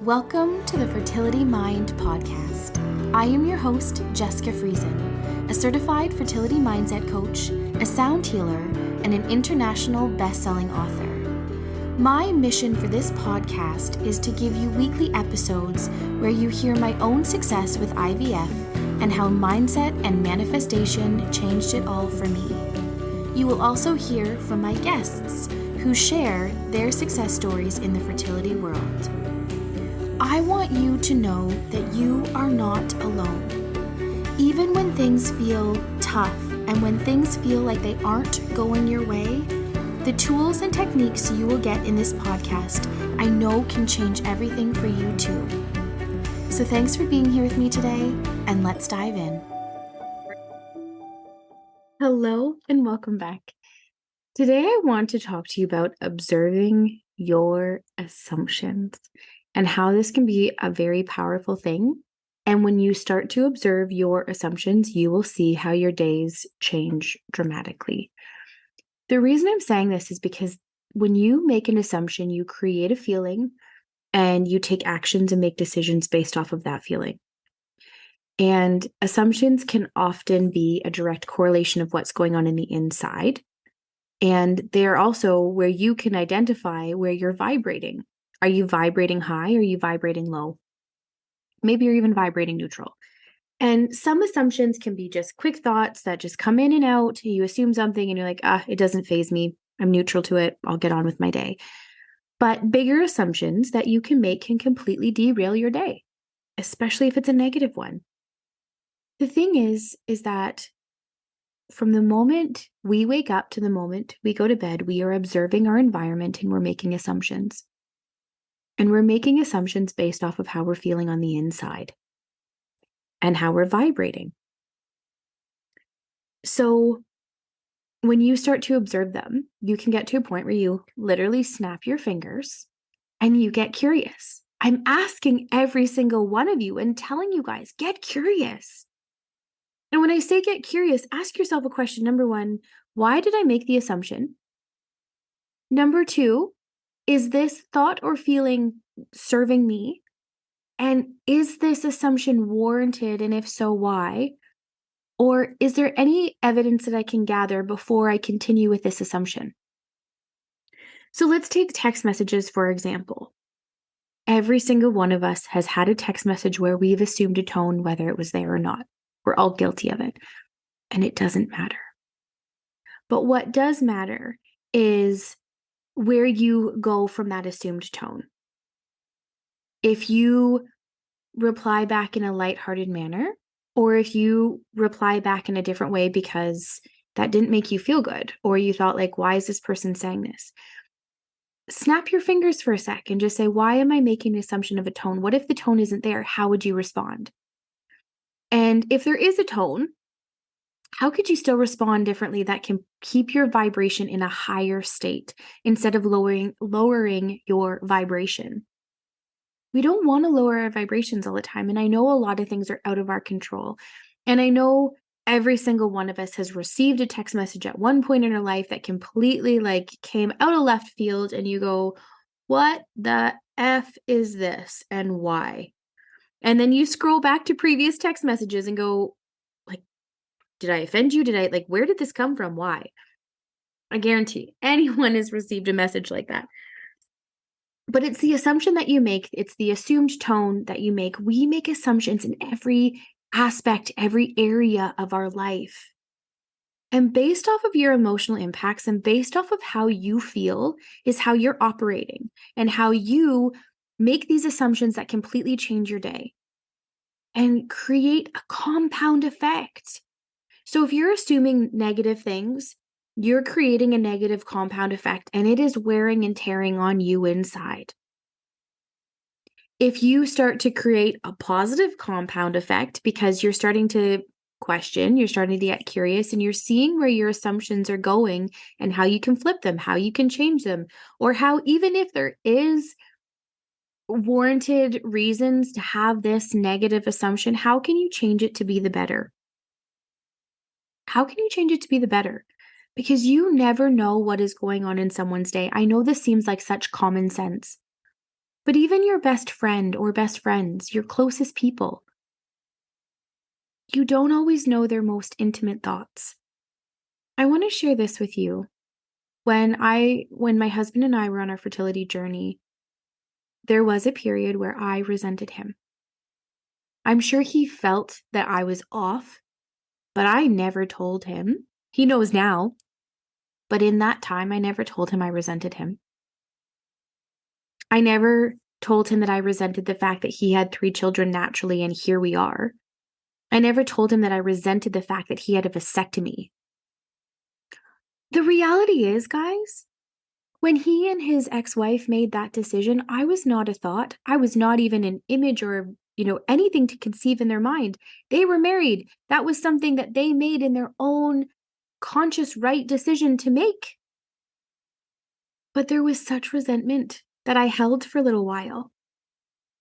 Welcome to the Fertility Mind podcast. I am your host, Jessica Friesen, a certified fertility mindset coach, a sound healer, and an international best-selling author. My mission for this podcast is to give you weekly episodes where you hear my own success with IVF and how mindset and manifestation changed it all for me. You will also hear from my guests who share their success stories in the fertility world. I want you to know that you are not alone. Even when things feel tough and when things feel like they aren't going your way, the tools and techniques you will get in this podcast, I know can change everything for you too. So thanks for being here with me today, and let's dive in. Hello and welcome back. Today I want to talk to you about observing your assumptions and how this can be a very powerful thing. And when you start to observe your assumptions, you will see how your days change dramatically. The reason I'm saying this is because when you make an assumption, you create a feeling and you take actions and make decisions based off of that feeling. And assumptions can often be a direct correlation of what's going on in the inside. And they're also where you can identify where you're vibrating. Are you vibrating high? Or are you vibrating low? Maybe you're even vibrating neutral. And some assumptions can be just quick thoughts that just come in and out. You assume something and you're like, it doesn't faze me. I'm neutral to it. I'll get on with my day. But bigger assumptions that you can make can completely derail your day, especially if it's a negative one. The thing is that from the moment we wake up to the moment we go to bed, we are observing our environment and we're making assumptions. And we're making assumptions based off of how we're feeling on the inside and how we're vibrating. So when you start to observe them, you can get to a point where you literally snap your fingers and you get curious. I'm asking every single one of you and telling you guys, get curious. And when I say get curious, ask yourself a question. Number one, why did I make the assumption? Number two, is this thought or feeling serving me? And is this assumption warranted? And if so, why? Or is there any evidence that I can gather before I continue with this assumption? So let's take text messages, for example. Every single one of us has had a text message where we've assumed a tone, whether it was there or not. We're all guilty of it. And it doesn't matter. But what does matter is where you go from that assumed tone. If you reply back in a lighthearted manner, or if you reply back in a different way because that didn't make you feel good, or you thought like, why is this person saying this? Snap your fingers for a sec and just say, why am I making an assumption of a tone? What if the tone isn't there? How would you respond? And if there is a tone, how could you still respond differently that can keep your vibration in a higher state instead of lowering your vibration? We don't want to lower our vibrations all the time. And I know a lot of things are out of our control. And I know every single one of us has received a text message at one point in our life that completely came out of left field and you go, what the F is this and why? And then you scroll back to previous text messages and go, did I offend you? Where did this come from? Why? I guarantee anyone has received a message like that. But it's the assumption that you make. It's the assumed tone that you make. We make assumptions in every aspect, every area of our life. And based off of your emotional impacts and based off of how you feel is how you're operating and how you make these assumptions that completely change your day and create a compound effect. So if you're assuming negative things, you're creating a negative compound effect and it is wearing and tearing on you inside. If you start to create a positive compound effect because you're starting to question, you're starting to get curious, and you're seeing where your assumptions are going and how you can flip them, how you can change them, or how even if there is warranted reasons to have this negative assumption, how can you change it to be the better? How can you change it to be the better? Because you never know what is going on in someone's day. I know this seems like such common sense, But even your best friend or best friends, your closest people, you don't always know their most intimate thoughts. I want to share this with you. When my husband and I were on our fertility journey, there was a period where I resented him. I'm sure he felt that I was off, but I never told him. He knows now, but in that time, I never told him I resented him. I never told him that I resented the fact that he had 3 children naturally and here we are. I never told him that I resented the fact that he had a vasectomy. The reality is, guys, when he and his ex-wife made that decision, I was not a thought. I was not even an image or, anything to conceive in their mind. They were married. That was something that they made in their own conscious right decision to make. But there was such resentment that I held for a little while.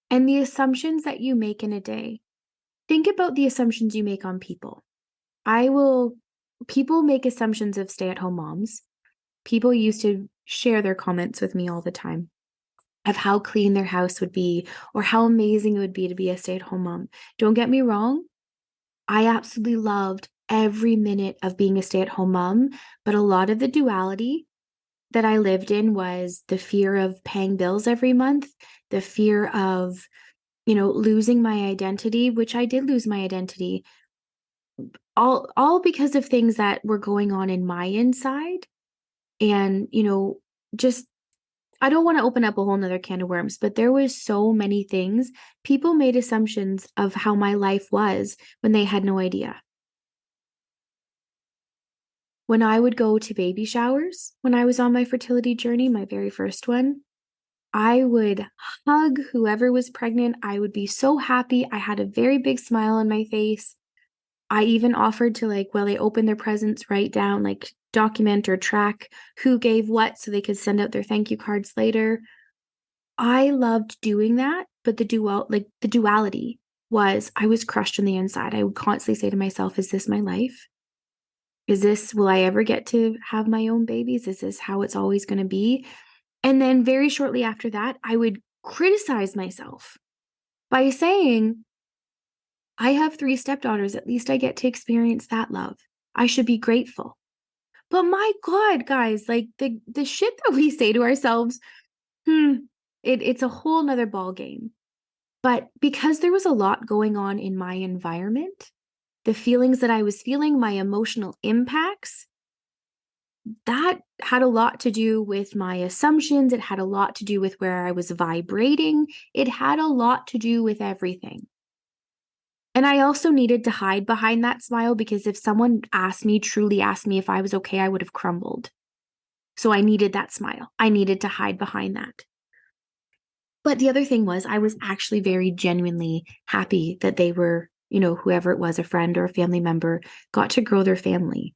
And the assumptions that you make in a day, think about the assumptions you make on people. People make assumptions of stay-at-home moms. People used to share their comments with me all the time of how clean their house would be or how amazing it would be to be a stay-at-home mom. Don't get me wrong. I absolutely loved every minute of being a stay-at-home mom, but a lot of the duality that I lived in was the fear of paying bills every month, the fear of, losing my identity, which I did lose my identity, all because of things that were going on in my inside. And, just I don't want to open up a whole nother can of worms, but there was so many things. People made assumptions of how my life was when they had no idea. When I would go to baby showers, when I was on my fertility journey, my very first one, I would hug whoever was pregnant. I would be so happy. I had a very big smile on my face. I even offered to, while they opened their presents, write down, document or track who gave what so they could send out their thank you cards later. I loved doing that, but the duality was I was crushed on the inside. I would constantly say to myself, is this my life? Will I ever get to have my own babies? Is this how it's always going to be? And then very shortly after that, I would criticize myself by saying, I have 3 stepdaughters. At least I get to experience that love. I should be grateful. But my God, guys, the shit that we say to ourselves, it's a whole nother ball game. But because there was a lot going on in my environment, the feelings that I was feeling, my emotional impacts, that had a lot to do with my assumptions. It had a lot to do with where I was vibrating. It had a lot to do with everything. And I also needed to hide behind that smile because if someone truly asked me if I was okay, I would have crumbled. So I needed that smile. I needed to hide behind that. But the other thing was I was actually very genuinely happy that they were, whoever it was, a friend or a family member, got to grow their family.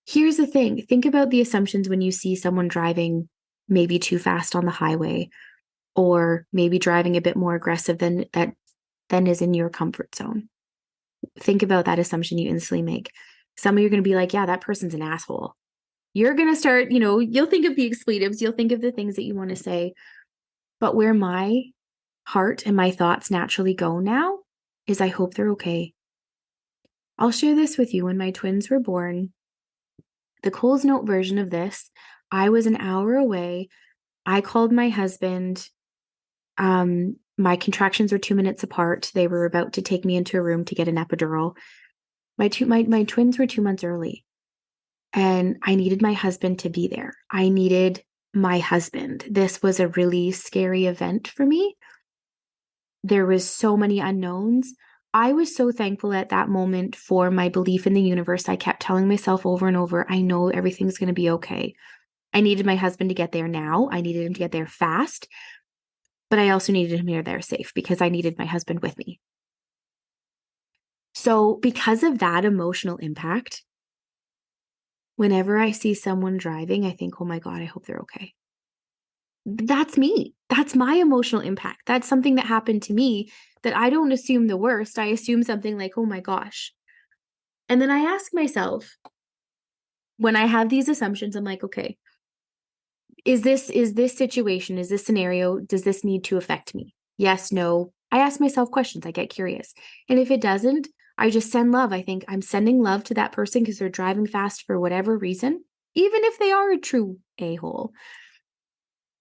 Here's the thing. Think about the assumptions when you see someone driving maybe too fast on the highway or maybe driving a bit more aggressive than is in your comfort zone. Think about that assumption you instantly make. Some of you are going to be like, yeah, that person's an asshole. You're going to start, you'll think of the expletives, you'll think of the things that you want to say. But where my heart and my thoughts naturally go now is I hope they're okay. I'll share this with you. When my twins were born, the Coles Note version of this, I was an hour away. I called my husband. My contractions were 2 minutes apart. They were about to take me into a room to get an epidural. My twins were 2 months early. And I needed my husband to be there. I needed my husband. This was a really scary event for me. There was so many unknowns. I was so thankful at that moment for my belief in the universe. I kept telling myself over and over, I know everything's going to be okay. I needed my husband to get there now. I needed him to get there fast. But I also needed him to get there safe because I needed my husband with me. So because of that emotional impact, whenever I see someone driving, I think, oh my God, I hope they're okay. That's me. That's my emotional impact. That's something that happened to me that I don't assume the worst. I assume something like, oh my gosh. And then I ask myself, when I have these assumptions, I'm like, okay, Is this situation, is this scenario, does this need to affect me? Yes, no. I ask myself questions. I get curious. And if it doesn't, I just send love. I think I'm sending love to that person because they're driving fast for whatever reason, even if they are a true a-hole.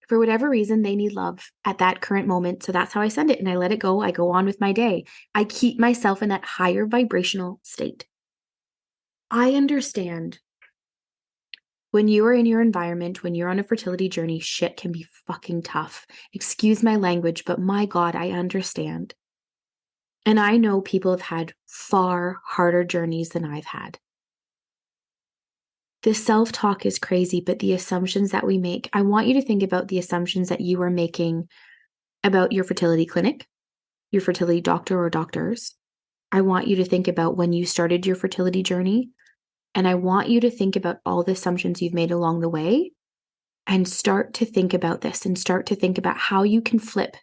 For whatever reason, they need love at that current moment. So that's how I send it. And I let it go. I go on with my day. I keep myself in that higher vibrational state. I understand when you are in your environment, when you're on a fertility journey, shit can be fucking tough. Excuse my language, but my God, I understand. And I know people have had far harder journeys than I've had. This self-talk is crazy, but the assumptions that we make, I want you to think about the assumptions that you are making about your fertility clinic, your fertility doctor or doctors. I want you to think about when you started your fertility journey. And I want you to think about all the assumptions you've made along the way and start to think about this and start to think about how you can flip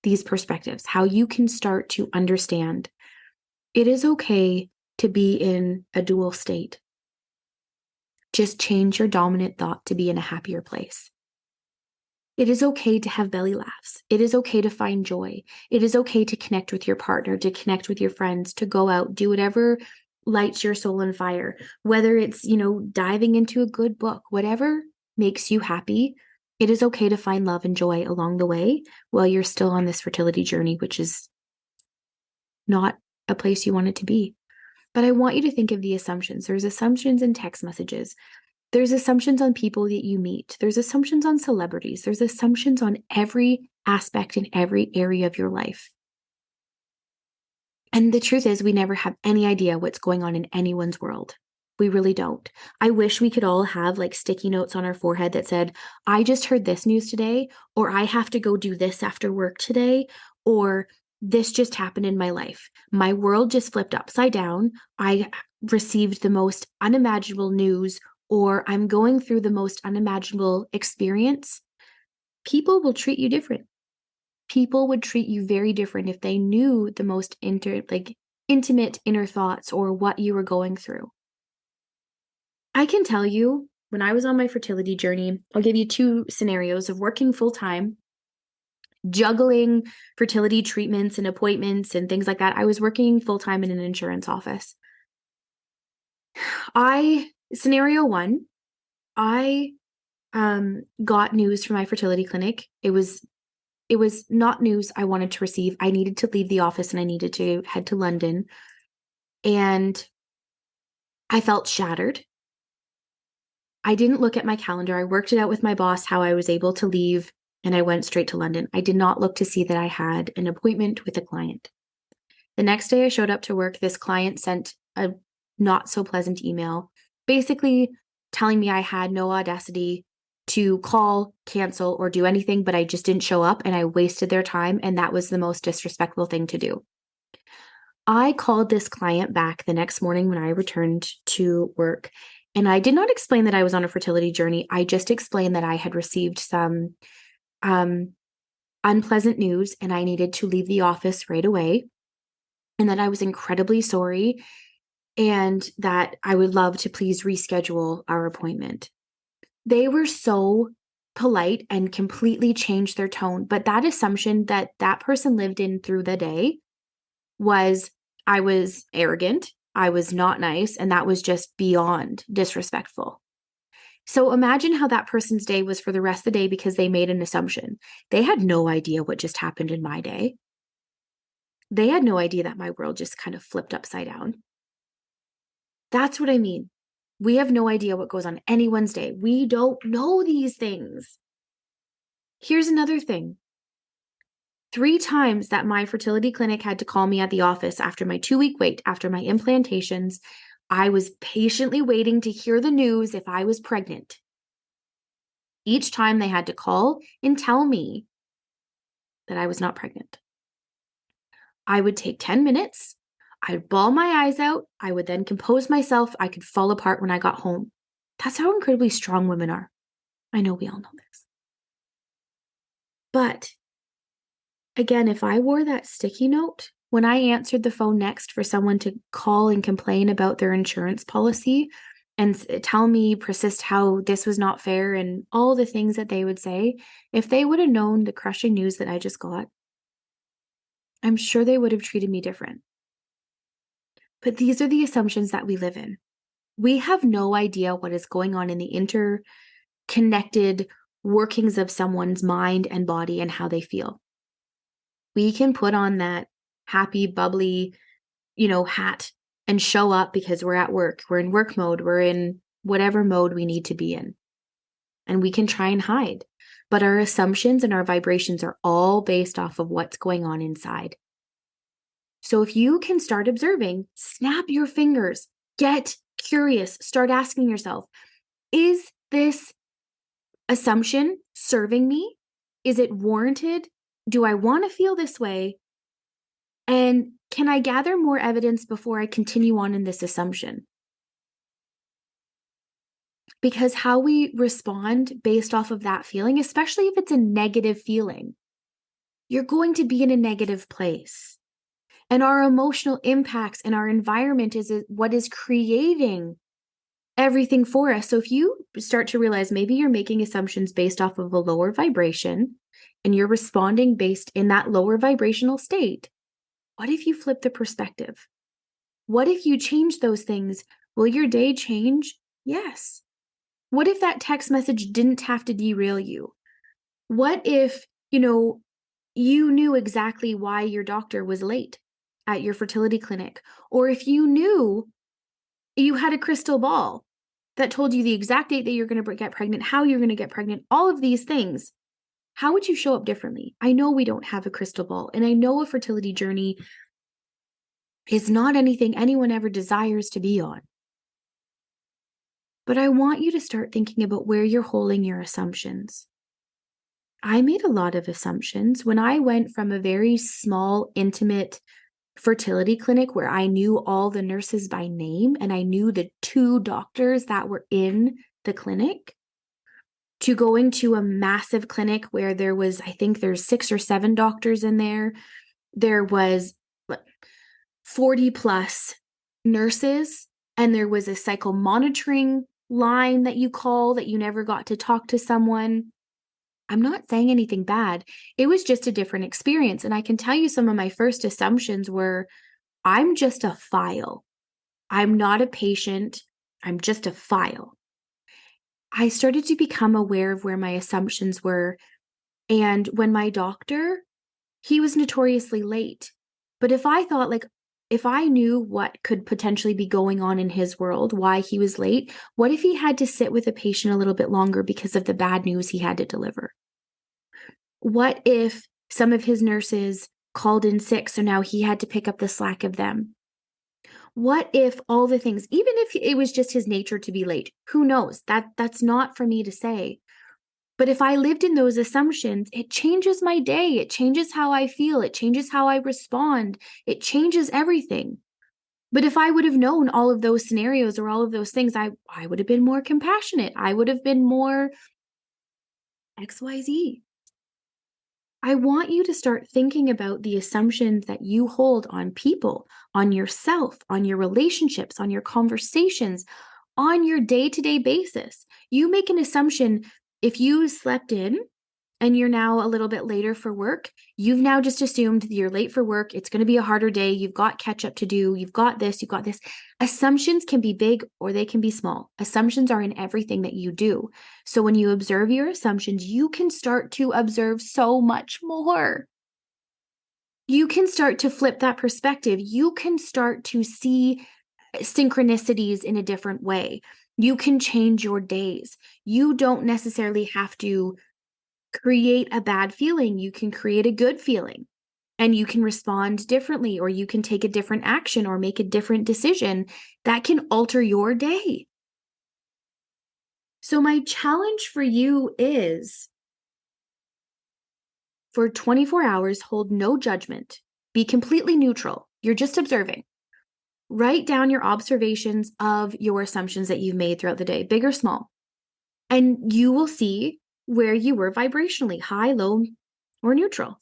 these perspectives, how you can start to understand it is okay to be in a dual state. Just change your dominant thought to be in a happier place. It is okay to have belly laughs. It is okay to find joy. It is okay to connect with your partner, to connect with your friends, to go out, do whatever lights your soul on fire, whether it's, diving into a good book, whatever makes you happy. It is okay to find love and joy along the way while you're still on this fertility journey, which is not a place you want it to be. But I want you to think of the assumptions. There's assumptions in text messages. There's assumptions on people that you meet. There's assumptions on celebrities. There's assumptions on every aspect in every area of your life. And the truth is, we never have any idea what's going on in anyone's world. We really don't. I wish we could all have like sticky notes on our forehead that said, I just heard this news today, or I have to go do this after work today, or this just happened in my life. My world just flipped upside down. I received the most unimaginable news, or I'm going through the most unimaginable experience. People will treat you different. People would treat you very different if they knew the most intimate inner thoughts or what you were going through. I can tell you, when I was on my fertility journey, I'll give you two scenarios of working full-time, juggling fertility treatments and appointments and things like that. I was working full-time in an insurance office. Scenario one, I got news from my fertility clinic. It was not news I wanted to receive. I needed to leave the office and I needed to head to London. And I felt shattered. I didn't look at my calendar. I worked it out with my boss how I was able to leave, and I went straight to London. I did not look to see that I had an appointment with a client. The next day I showed up to work. This client sent a not so pleasant email, basically telling me I had no audacity to call, cancel, or do anything, but I just didn't show up and I wasted their time. And that was the most disrespectful thing to do. I called this client back the next morning when I returned to work. And I did not explain that I was on a fertility journey. I just explained that I had received some unpleasant news and I needed to leave the office right away. And that I was incredibly sorry and that I would love to please reschedule our appointment. They were so polite and completely changed their tone. But that assumption that that person lived in through the day was I was arrogant, I was not nice, and that was just beyond disrespectful. So imagine how that person's day was for the rest of the day because they made an assumption. They had no idea what just happened in my day. They had no idea that my world just kind of flipped upside down. That's what I mean. We have no idea what goes on anyone's day. We don't know these things. Here's another thing. 3 times that my fertility clinic had to call me at the office after my 2-week wait, after my implantations, I was patiently waiting to hear the news if I was pregnant. Each time they had to call and tell me that I was not pregnant. I would take 10 minutes. I'd bawl my eyes out. I would then compose myself. I could fall apart when I got home. That's how incredibly strong women are. I know we all know this. But again, if I wore that sticky note, when I answered the phone next for someone to call and complain about their insurance policy, and tell me, persist how this was not fair and all the things that they would say, if they would have known the crushing news that I just got, I'm sure they would have treated me different. But these are the assumptions that we live in. We have no idea what is going on in the interconnected workings of someone's mind and body and how they feel. We can put on that happy, bubbly, hat and show up because we're at work. We're in work mode. We're in whatever mode we need to be in. And we can try and hide. But our assumptions and our vibrations are all based off of what's going on inside. So if you can start observing, snap your fingers, get curious, start asking yourself, is this assumption serving me? Is it warranted? Do I want to feel this way? And can I gather more evidence before I continue on in this assumption? Because how we respond based off of that feeling, especially if it's a negative feeling, you're going to be in a negative place. And our emotional impacts and our environment is what is creating everything for us. So if you start to realize maybe you're making assumptions based off of a lower vibration and you're responding based in that lower vibrational state, what if you flip the perspective? What if you change those things? Will your day change? Yes. What if that text message didn't have to derail you? What if, you knew exactly why your doctor was late at your fertility clinic? Or if you knew you had a crystal ball that told you the exact date that you're going to get pregnant, how you're going to get pregnant, all of these things, how would you show up differently? I know we don't have a crystal ball, and I know a fertility journey is not anything anyone ever desires to be on. But I want you to start thinking about where you're holding your assumptions. I made a lot of assumptions when I went from a very small, intimate fertility clinic where I knew all the nurses by name and I knew the 2 doctors that were in the clinic, to going to a massive clinic where I think there's 6 or 7 doctors in there. There was 40 plus nurses, and there was a cycle monitoring line that you call that you never got to talk to someone. I'm not saying anything bad. It was just a different experience. And I can tell you some of my first assumptions were, I'm just a file. I'm not a patient. I'm just a file. I started to become aware of where my assumptions were. And when my doctor, he was notoriously late. But if I knew what could potentially be going on in his world, why he was late, what if he had to sit with a patient a little bit longer because of the bad news he had to deliver? What if some of his nurses called in sick, so now he had to pick up the slack of them? What if all the things, even if it was just his nature to be late, who knows? That's not for me to say. But if I lived in those assumptions, it changes my day. It changes how I feel. It changes how I respond. It changes everything. But if I would have known all of those scenarios or all of those things, I would have been more compassionate. I would have been more XYZ. I want you to start thinking about the assumptions that you hold on people, on yourself, on your relationships, on your conversations, on your day-to-day basis. You make an assumption if you slept in and you're now a little bit later for work, you've now just assumed that you're late for work. It's going to be a harder day. You've got catch up to do. You've got this, you've got this. Assumptions can be big or they can be small. Assumptions are in everything that you do. So when you observe your assumptions, you can start to observe so much more. You can start to flip that perspective. You can start to see synchronicities in a different way. You can change your days. You don't necessarily have to create a bad feeling. You can create a good feeling, and you can respond differently, or you can take a different action or make a different decision that can alter your day. So my challenge for you is, for 24 hours, hold no judgment. Be completely neutral. You're just observing. Write down your observations of your assumptions that you've made throughout the day, big or small. And you will see where you were vibrationally, high, low, or neutral.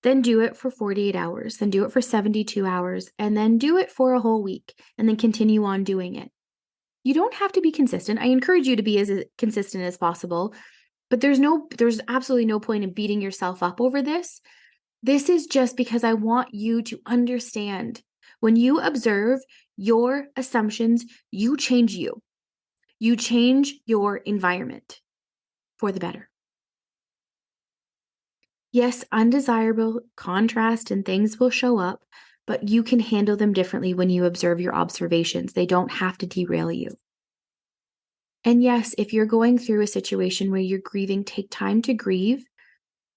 Then do it for 48 hours, then do it for 72 hours, and then do it for a whole week, and then continue on doing it. You don't have to be consistent. I encourage you to be as consistent as possible, but there's absolutely no point in beating yourself up over this. This is just because I want you to understand when you observe your assumptions, you change you. You change your environment for the better. Yes, undesirable contrast and things will show up, but you can handle them differently when you observe your observations. They don't have to derail you. And yes, if you're going through a situation where you're grieving, take time to grieve.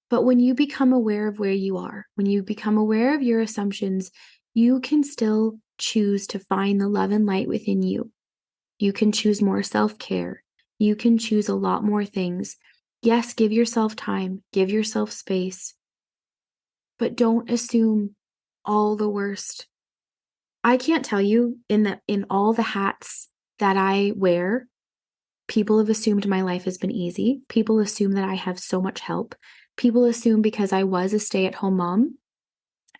But when you become aware of where you are, when you become aware of your assumptions, you can still choose to find the love and light within you. You can choose more self-care. You can choose a lot more things. Yes, give yourself time, give yourself space, but don't assume all the worst. I can't tell you in all the hats that I wear, people have assumed my life has been easy. People assume that I have so much help. People assume because I was a stay-at-home mom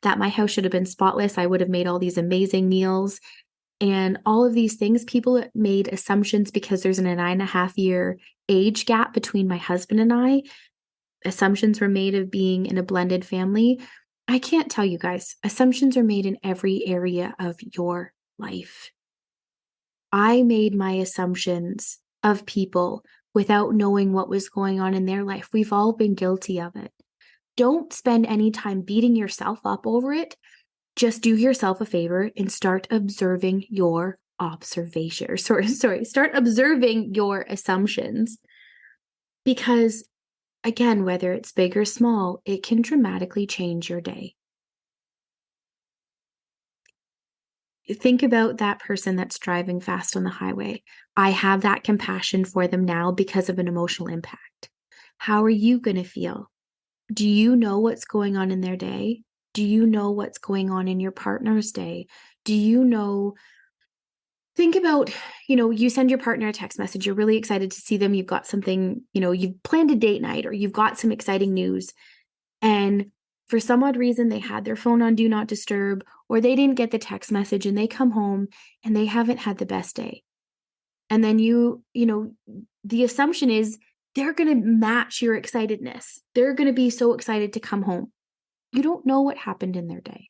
that my house should have been spotless. I would have made all these amazing meals and all of these things. People made assumptions because there's a 9.5-year age gap between my husband and I. Assumptions were made of being in a blended family. I can't tell you guys, assumptions are made in every area of your life. I made my assumptions of people without knowing what was going on in their life. We've all been guilty of it. Don't spend any time beating yourself up over it. Just do yourself a favor and start observing your observation. Start observing your assumptions. Because again, whether it's big or small, it can dramatically change your day. Think about that person that's driving fast on the highway. I have that compassion for them now because of an emotional impact. How are you going to feel? Do you know what's going on in their day? Do you know what's going on in your partner's day? Do you know? Think about, you send your partner a text message. You're really excited to see them. You've got something, you've planned a date night or you've got some exciting news. And for some odd reason, they had their phone on Do Not Disturb, or they didn't get the text message and they come home and they haven't had the best day. And then the assumption is they're going to match your excitedness. They're going to be so excited to come home. You don't know what happened in their day.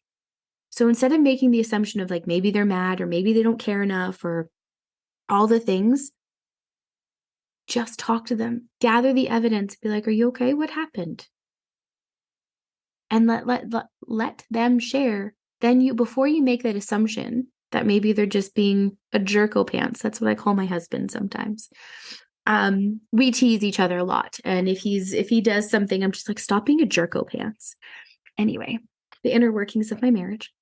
So instead of making the assumption of like, maybe they're mad or maybe they don't care enough or all the things, just talk to them, gather the evidence, be like, are you okay? What happened? And let them share. Then before you make that assumption that maybe they're just being a jerko pants. That's what I call my husband sometimes. We tease each other a lot. And if he does something, I'm just like, stop being a jerko pants. Anyway, the inner workings of my marriage.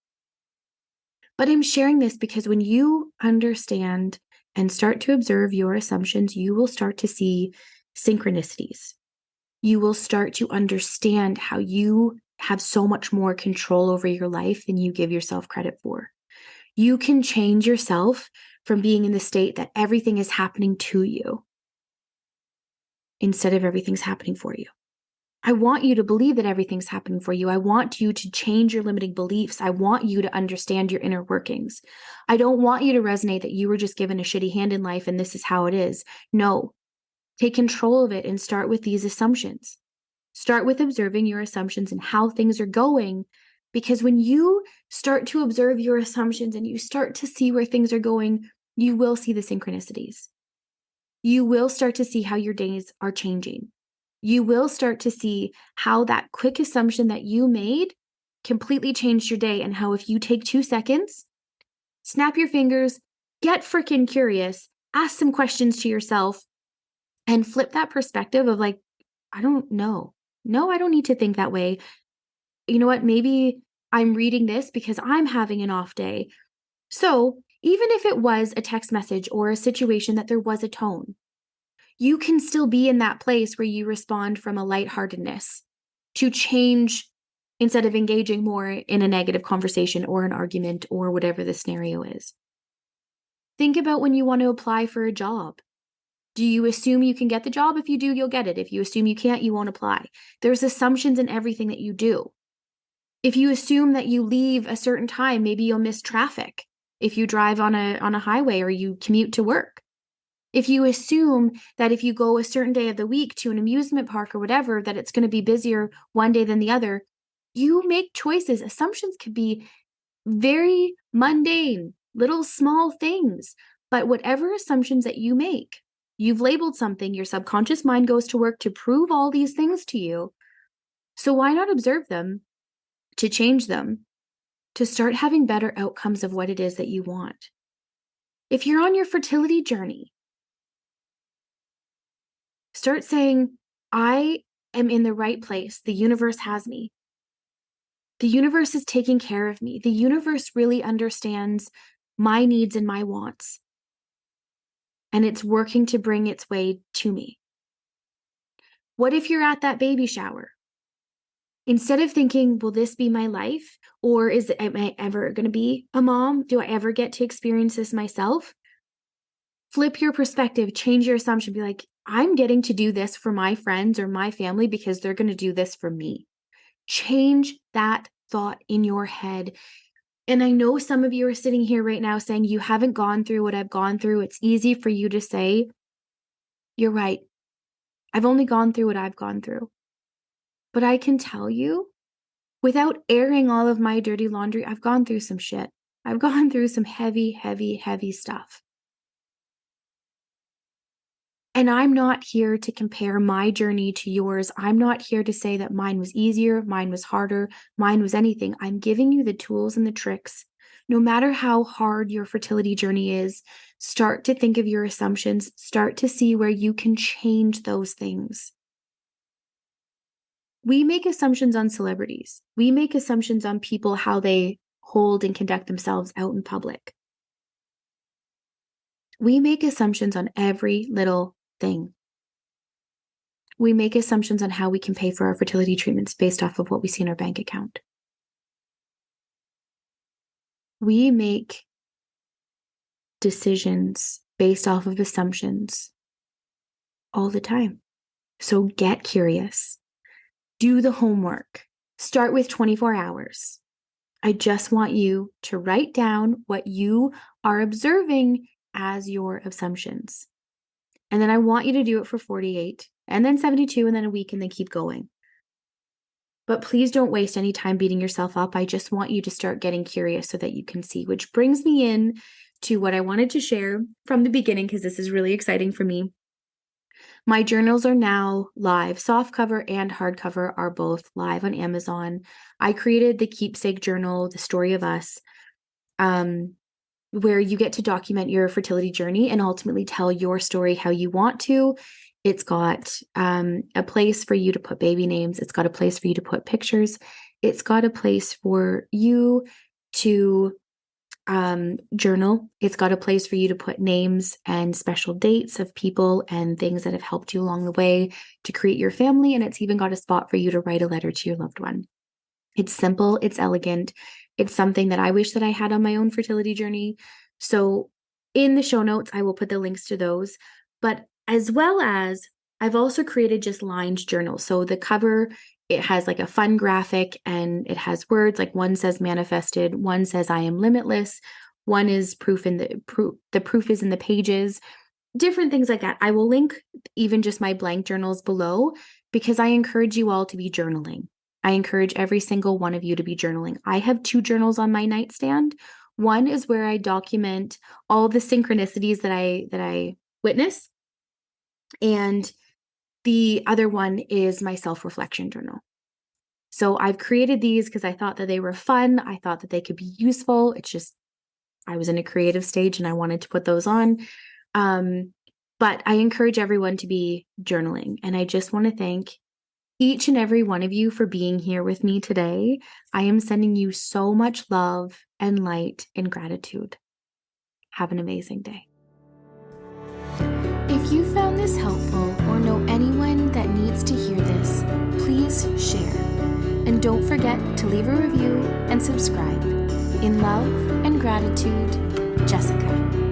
But I'm sharing this because when you understand and start to observe your assumptions, you will start to see synchronicities. You will start to understand how you have so much more control over your life than you give yourself credit for. You can change yourself from being in the state that everything is happening to you instead of everything's happening for you. I want you to believe that everything's happening for you. I want you to change your limiting beliefs. I want you to understand your inner workings. I don't want you to resonate that you were just given a shitty hand in life and this is how it is. No, take control of it and start with these assumptions. Start with observing your assumptions and how things are going. Because when you start to observe your assumptions and you start to see where things are going, you will see the synchronicities. You will start to see how your days are changing. You will start to see how that quick assumption that you made completely changed your day and how if you take 2 seconds, snap your fingers, get freaking curious, ask some questions to yourself, and flip that perspective of like, I don't know. No, I don't need to think that way. You know what? Maybe I'm reading this because I'm having an off day. So even if it was a text message or a situation that there was a tone, you can still be in that place where you respond from a lightheartedness to change instead of engaging more in a negative conversation or an argument or whatever the scenario is. Think about when you want to apply for a job. Do you assume you can get the job? If you do, you'll get it. If you assume you can't, you won't apply. There's assumptions in everything that you do. If you assume that you leave a certain time, maybe you'll miss traffic if you drive on a highway or you commute to work. If you assume that if you go a certain day of the week to an amusement park or whatever, that it's going to be busier one day than the other, you make choices. Assumptions could be very mundane, little small things. But whatever assumptions that you make, you've labeled something, your subconscious mind goes to work to prove all these things to you. So why not observe them, to change them, to start having better outcomes of what it is that you want? If you're on your fertility journey, start saying, I am in the right place. The universe has me. The universe is taking care of me. The universe really understands my needs and my wants, and it's working to bring its way to me. What if you're at that baby shower? Instead of thinking, will this be my life? Or am I ever going to be a mom? Do I ever get to experience this myself? Flip your perspective, change your assumption. Be like, I'm getting to do this for my friends or my family because they're going to do this for me. Change that thought in your head. And I know some of you are sitting here right now saying, you haven't gone through what I've gone through. It's easy for you to say, you're right. I've only gone through what I've gone through. But I can tell you, without airing all of my dirty laundry, I've gone through some shit. I've gone through some heavy, heavy, heavy stuff. And I'm not here to compare my journey to yours. I'm not here to say that mine was easier, mine was harder, mine was anything. I'm giving you the tools and the tricks. No matter how hard your fertility journey is, start to think of your assumptions, start to see where you can change those things. We make assumptions on celebrities. We make assumptions on people, how they hold and conduct themselves out in public. We make assumptions on every little thing. We make assumptions on how we can pay for our fertility treatments based off of what we see in our bank account. We make decisions based off of assumptions all the time. So get curious. Do the homework. Start with 24 hours. I just want you to write down what you are observing as your assumptions. And then I want you to do it for 48, and then 72, and then a week, and then keep going. But please don't waste any time beating yourself up. I just want you to start getting curious so that you can see, which brings me in to what I wanted to share from the beginning, because this is really exciting for me. My journals are now live. Softcover and hardcover are both live on Amazon. I created the Keepsake Journal, The Story of Us, where you get to document your fertility journey and ultimately tell your story how you want to. It's got a place for you to put baby names. It's got a place for you to put pictures. It's got a place for you to journal. It's got a place for you to put names and special dates of people and things that have helped you along the way to create your family. And it's even got a spot for you to write a letter to your loved one. It's simple. It's elegant. It's something that I wish that I had on my own fertility journey. So in the show notes, I will put the links to those. But as well as I've also created just lined journals. So the cover, it has like a fun graphic and it has words, like one says manifested, one says I am limitless, one is proof in the proof is in the pages, different things like that. I will link even just my blank journals below because I encourage you all to be journaling. I encourage every single one of you to be journaling. I have 2 journals on my nightstand. One is where I document all the synchronicities that I witness. And the other one is my self-reflection journal. So I've created these because I thought that they were fun. I thought that they could be useful. It's just, I was in a creative stage and I wanted to put those on. But I encourage everyone to be journaling. And I just want to thank each and every one of you for being here with me today. I am sending you so much love and light and gratitude. Have an amazing day. If you found this helpful or know anyone that needs to hear this, please share. And don't forget to leave a review and subscribe. In love and gratitude, Jessica.